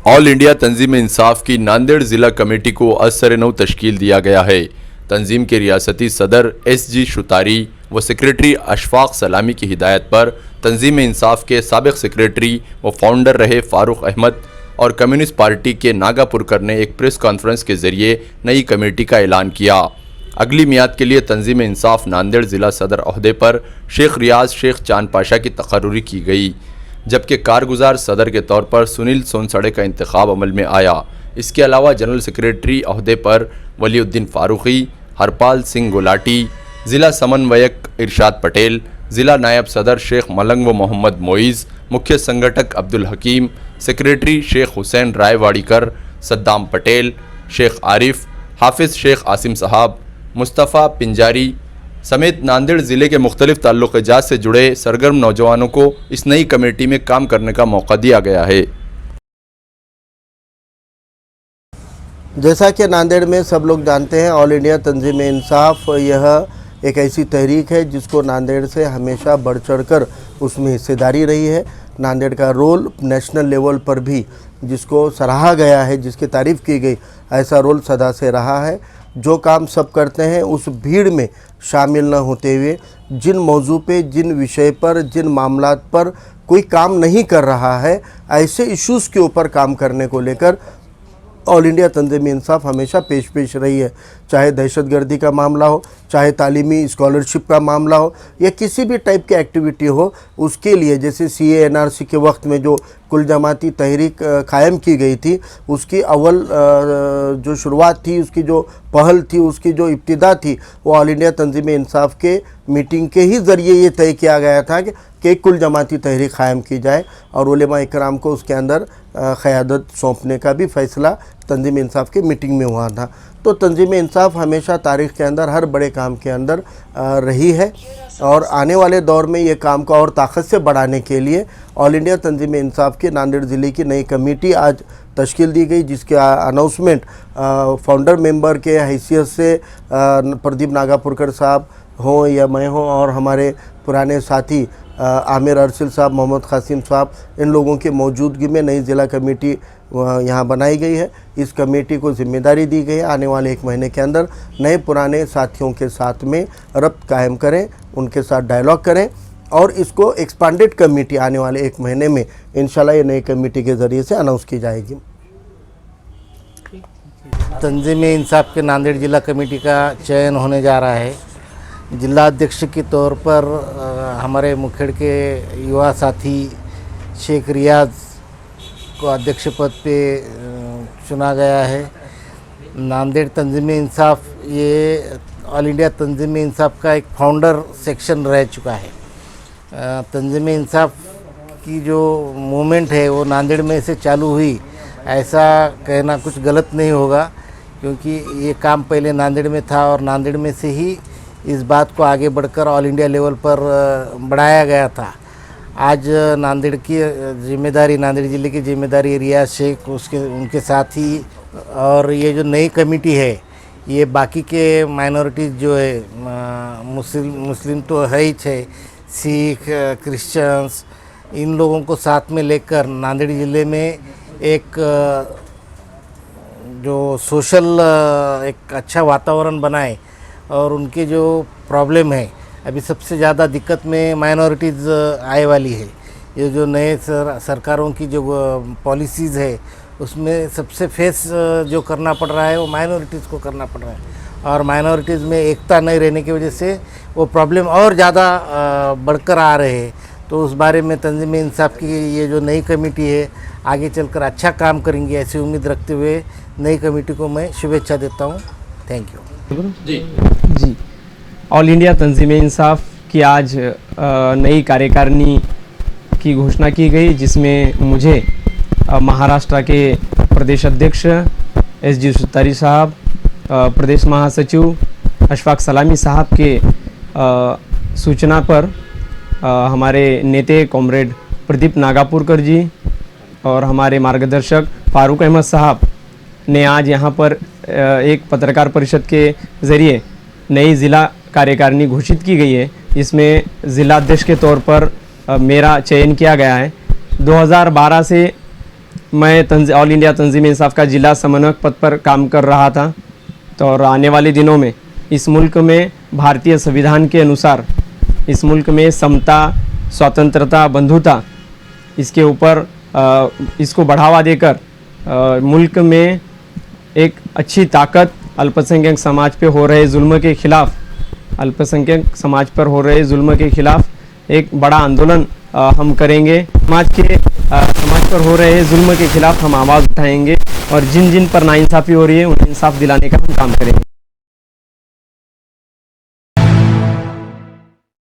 All India Tanzeem Insaf की नांदेड़ ज़िला committee को असर-ए-नौ तश्कील दिया गया है। तंजीम के रियासती सदर SG शुतारी व सेक्रेटरी अशफाक सलामी की हिदायत पर तंजीम इंसाफ के साबिक सेक्रेटरी व फाउंडर रहे फारूक अहमद और कम्युनिस्ट पार्टी के नागापुरकर ने एक प्रेस कॉन्फ्रेंस के जरिए नई कमेटी का ऐलान किया। अगली मियाद के लिए तंजीम इंसाफ नांदेड़ ज़िला सदर ओहदे पर शेख रियाज शेख चांद पाशा की तकर्रुरी की गई, जबकि कारगुजार सदर के तौर पर सुनील सोनसड़े का इंतखाब अमल में आया। इसके अलावा जनरल सेक्रेटरी ओहदे पर वलीउद्दीन फारूकी, हरपाल सिंह गुलाटी, ज़िला समन्वयक इरशाद पटेल, ज़िला नायब सदर शेख मलंग व मोहम्मद मोइज़, मुख्य संगठक अब्दुल हकीम, सेक्रेटरी शेख हुसैन रायवाड़ीकर, सद्दाम पटेल, शेख आरिफ, हाफिज़ शेख आसिम साहब, मुस्तफ़ा पिंजारी समेत नांदेड़ ज़िले के मुख्तलिफ ताल्लुक़ात से जुड़े सरगर्म नौजवानों को इस नई कमेटी में काम करने का मौका दिया गया है। जैसा कि नांदेड़ में सब लोग जानते हैं, ऑल इंडिया तंजीम इंसाफ यह एक ऐसी तहरीक है जिसको नांदेड़ से हमेशा बढ़ चढ़कर उसमें हिस्सेदारी रही है। नांदेड़ का रोल नेशनल लेवल पर भी जिसको सराहा गया है, जिसकी तारीफ़ की गई, ऐसा रोल सदा से रहा है। जो काम सब करते हैं उस भीड़ में शामिल न होते हुए, जिन मौजू पे, जिन विषय पर, जिन मामलात पर कोई काम नहीं कर रहा है, ऐसे इश्यूज़ के ऊपर काम करने को लेकर ऑल इंडिया तंजीम इंसाफ हमेशा पेश रही है। चाहे दहशतगर्दी का मामला हो, चाहे तालीमी स्कॉलरशिप का मामला हो, या किसी भी टाइप की एक्टिविटी हो, उसके लिए जैसे CA NRC के वक्त में जो कुल जमाती तहरीक कायम की गई थी, उसकी अव्वल जो शुरुआत थी, उसकी जो पहल थी, उसकी जो इब्तिदा थी, वो ऑल इंडिया तंजीम इंसाफ के मीटिंग के ही ज़रिए ये तय किया गया था कि कुल जमाती तहरीक कायम की जाए और उलेमा इकराम को उसके अंदर क़यादत सौंपने का भी फ़ैसला तंजीम इंसाफ के मीटिंग में हुआ था। तो तंजीम इंसाफ हमेशा तारीख़ के अंदर हर बड़े काम के अंदर रही है और आने वाले दौर में ये काम को और ताकत से बढ़ाने के लिए ऑल इंडिया तंजीम इंसाफ के नांदेड़ ज़िले की नई कमेटी आज तश्कील दी गई, जिसके अनाउंसमेंट फाउंडर मेंबर के हैसियत से प्रदीप नागापुरकर साहब हों या मैं हों और हमारे पुराने साथी आमिर अरसिल साहब, मोहम्मद कासिम साहब, इन लोगों की मौजूदगी में नई ज़िला कमेटी यहाँ बनाई गई है। इस कमेटी को जिम्मेदारी दी गई है आने वाले 1 महीने के अंदर नए पुराने साथियों के साथ में रब्त कायम करें, उनके साथ डायलॉग करें और इसको एक्सपांडेड कमेटी आने वाले 1 महीने में इंशाल्लाह ये नई कमेटी के ज़रिए से अनाउंस की जाएगी। तंजीम इंसाफ के नांदेड़ जिला कमेटी का चयन होने जा रहा है। जिला अध्यक्ष के तौर पर हमारे मुखेड़ के युवा साथी शेख रियाज को अध्यक्ष पद पे चुना गया है। नांदेड़ तंजीम इंसाफ ये ऑल इंडिया तंजीम इंसाफ का एक फाउंडर सेक्शन रह चुका है। तंजीम इंसाफ की जो मूवमेंट है वो नांदेड़ में से चालू हुई, ऐसा कहना कुछ गलत नहीं होगा, क्योंकि ये काम पहले नांदेड़ में था और नांदेड़ में से ही इस बात को आगे बढ़कर ऑल इंडिया लेवल पर बढ़ाया गया था। आज नांदेड़ की जिम्मेदारी, नांदेड़ ज़िले की जिम्मेदारी रियाज शेख उनके साथ ही, और ये जो नई कमेटी है ये बाकी के माइनॉरिटीज़ जो है मुस्लिम तो है ही है, सिख, क्रिश्चियंस, इन लोगों को साथ में लेकर नांदेड़ ज़िले में एक जो सोशल एक अच्छा वातावरण बनाए और उनके जो प्रॉब्लम है, अभी सबसे ज़्यादा दिक्कत में माइनॉरिटीज़ आए वाली है। ये जो नए सरकारों की जो पॉलिसीज़ है उसमें सबसे फेस जो करना पड़ रहा है वो माइनॉरिटीज़ को करना पड़ रहा है और माइनॉरिटीज़ में एकता नहीं रहने की वजह से वो प्रॉब्लम और ज़्यादा बढ़कर आ रहे हैं। तो उस बारे में तंजीम इंसाफ की ये जो नई कमेटी है आगे चलकर अच्छा काम करेंगी, ऐसी उम्मीद रखते हुए नई कमेटी को मैं शुभेच्छा देता हूँ। Thank you. जी, ऑल इंडिया तंजीम इंसाफ की आज नई कार्यकारिणी की घोषणा की गई, जिसमें मुझे महाराष्ट्र के प्रदेश अध्यक्ष SG शुतारी साहब, प्रदेश महासचिव अशफाक सलामी साहब के सूचना पर हमारे नेते कॉमरेड प्रदीप नागापुरकर जी और हमारे मार्गदर्शक फारूक अहमद साहब ने आज यहाँ पर एक पत्रकार परिषद के ज़रिए नई ज़िला कार्यकारिणी घोषित की गई है। इसमें ज़िलाध्यक्ष के तौर पर मेरा चयन किया गया है। 2012 से मैं ऑल इंडिया तंजीम इंसाफ का जिला समन्वयक पद पर काम कर रहा था। तो और आने वाले दिनों में इस मुल्क में भारतीय संविधान के अनुसार इस मुल्क में समता, स्वतंत्रता, बंधुता, इसके ऊपर इसको बढ़ावा देकर मुल्क में एक अच्छी ताकत अल्पसंख्यक समाज पे हो रहे जुल्म के खिलाफ, अल्पसंख्यक समाज पर हो रहे जुल्म के खिलाफ एक बड़ा आंदोलन हम करेंगे। समाज पर हो रहे जुल्म के खिलाफ हम आवाज़ उठाएंगे और जिन जिन पर नाइंसाफ़ी हो रही है उन्हें इंसाफ दिलाने का हम काम करेंगे।